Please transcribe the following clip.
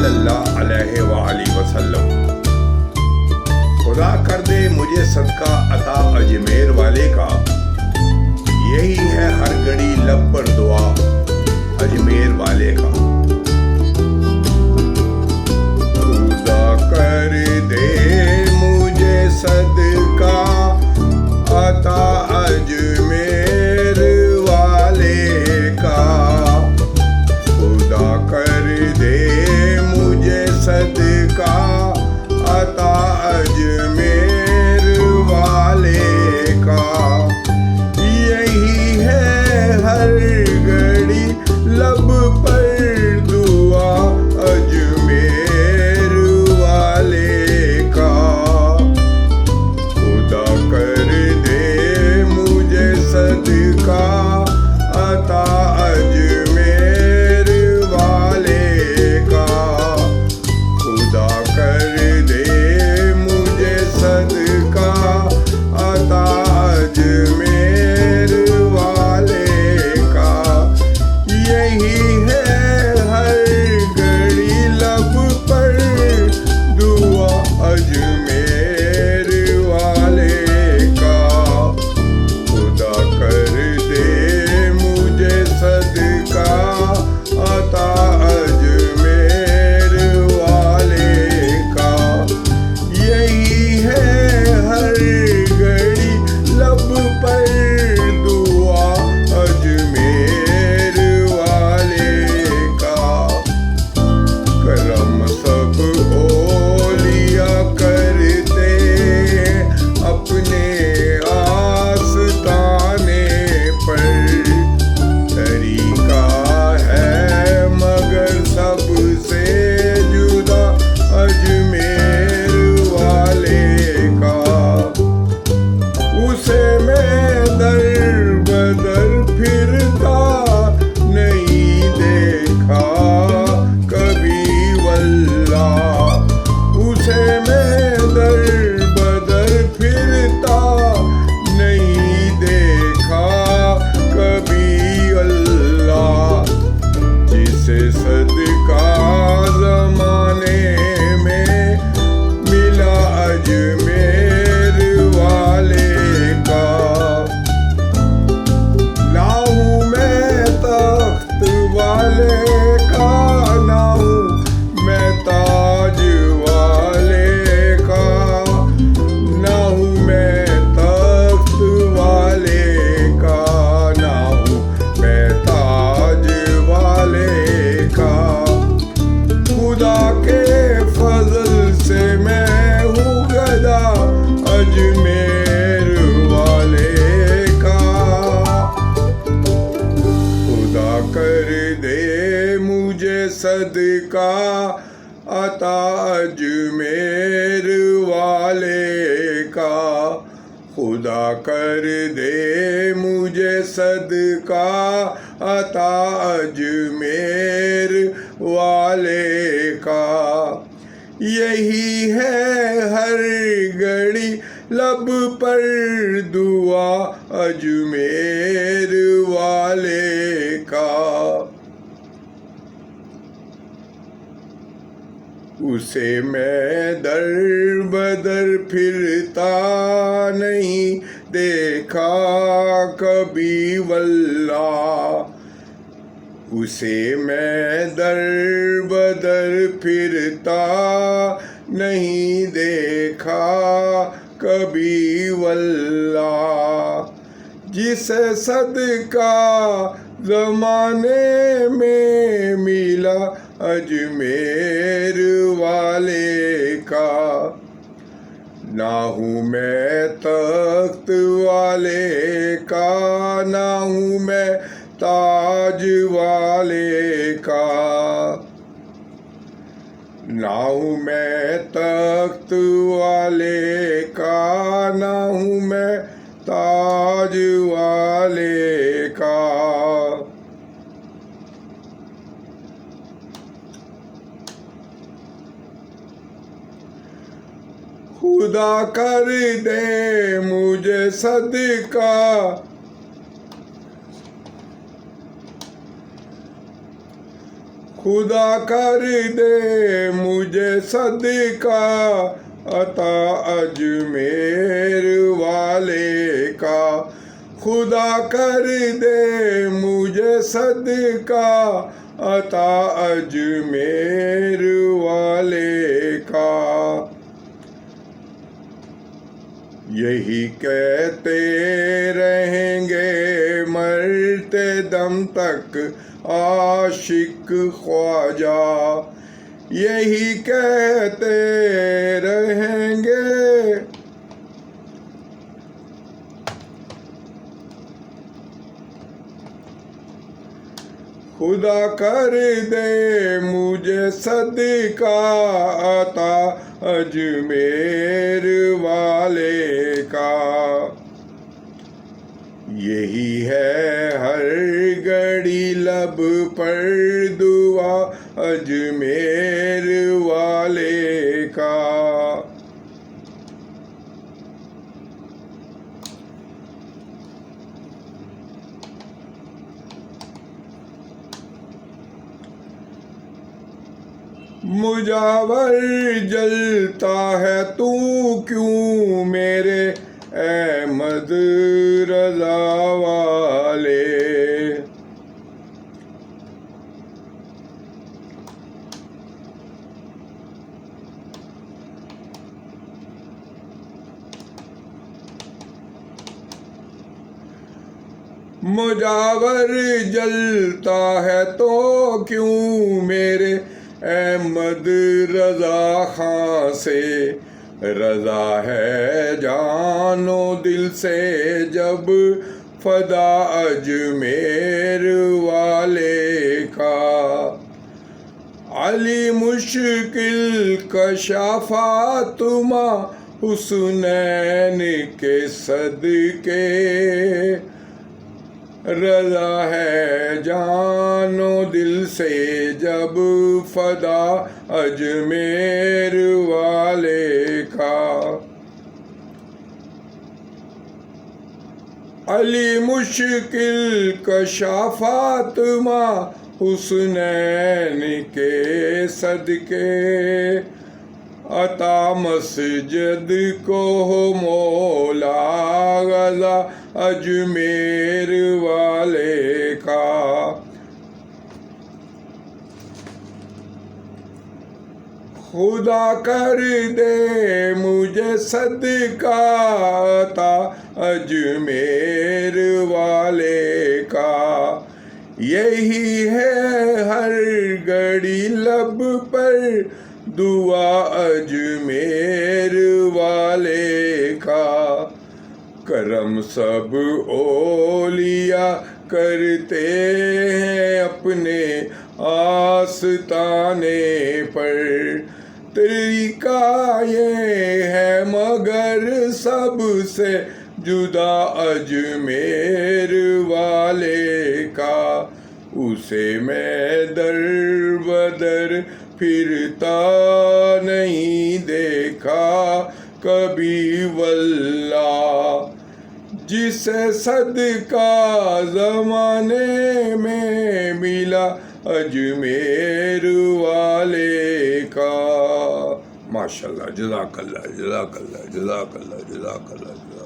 सल्लल्लाहु अलैहि वसल्लम। खुदा कर दे मुझे सदका अता अजमेर वाले का, यही है हर घड़ी लब पर दुआ अजमेर वाले का। खुदा कर दे मुझे सदका अता अजमेर वाले का, खुदा कर दे मुझे सदका अता अजमेर वाले का। यही है हर घड़ी लब पर दुआ अजमेर वाले का। खुदा कर दे मुझे सदका अता अजमेर वाले का, खुदा कर दे मुझे सदका अता अजमेर वाले का। यही है हर घड़ी लब पर दुआ अजमेर वाले का। खुदा कर दे मुझे सदका अता अजमेर वाले का। यही है हर घड़ी लब पर दुआ अजमेर वाले का। करम सब ओलिया करते अपने आस्ताने पर, तरीका है मगर सबसे जुदा अजमेर वाले का। उसे मैं दर बदर फिरता नहीं देखा कभी वल्ला, उसे मैं दर बदर फिरता नहीं देखा कभी अल्लाह। जिसे सदका ज़माने में मिला अजमेर वाले का। ना हूँ मैं तख्त वाले का, ना हूँ मैं ताज वाले का, ना हूँ मैं तख्त वाले का, ना हूँ मैं ताज वाले का। खुदा के फजल से मैं हूँ गदा अजमेर वाले का। खुदा कर दे मुझे सदका अता अजमेर वाले का। खुदा कर दे मुझे सदका अता अजमेर वाले का। यही है हर घड़ी लब पर दुआ अजमेर वाले का। उसे मैं दर बदर फिरता नहीं देखा कभी वल्ला, उसे मैं दर बदर फिरता नहीं देखा कभी वल्ला। जिसे सदका ज़माने में मिला अजमेर वाले का। ना हूँ मैं तख्त वाले का, ना हूँ मैं ताज वाले का, ना हूँ मैं तख्त वाले का, ना हूँ मैं ताज वाले का। खुदा कर दे मुझे सदका खुदा कर दे मुझे सदका अता अजमेर वाले का। खुदा कर दे मुझे सदका अता अजमेर वाले का। यही कहते रहेंगे मरते दम तक आशिक ख्वाजा, यही कहते रहेंगे। खुदा कर दे मुझे सदका अता अजमेर वाले का। यही है हर घड़ी लब पर दुआ अजमेर वाले का। मुजावर जलता है तू क्यों मेरे अहमद रजा वाले। मुजावर जलता है तो क्यों मेरे अहमद रजा खां से। रजा है जानो दिल से जब फदा अजमेर वाले का। अली मुश्किल कशा फातिमा हुस्नैन के सदके। रजा है जानो दिल से जब फदा अजमेर वाले का। अली मुश्किल कशा फातिमा हुस्नैन के सदके। अता मस्जिद को हो मौला गजा अजमेर वाले का। खुदा कर दे मुझे सदका अता अजमेर वाले का। यही है हर घड़ी लब पर दुआ अजमेर वाले का। करम सब ओलिया करते हैं अपने आस्ताने पर। तरीका ये है मगर सबसे जुदा अजमेर वाले का। उसे मैं दर बदर फिरता नहीं देखा कभी वल्ला। जिसे सदका ज़माने में मिला अजमेर वाले का। माशाल्लाह, जज़ाकल्लाह जज़ाकल्लाह जज़ाकल्लाह जज़ाकल्लाह।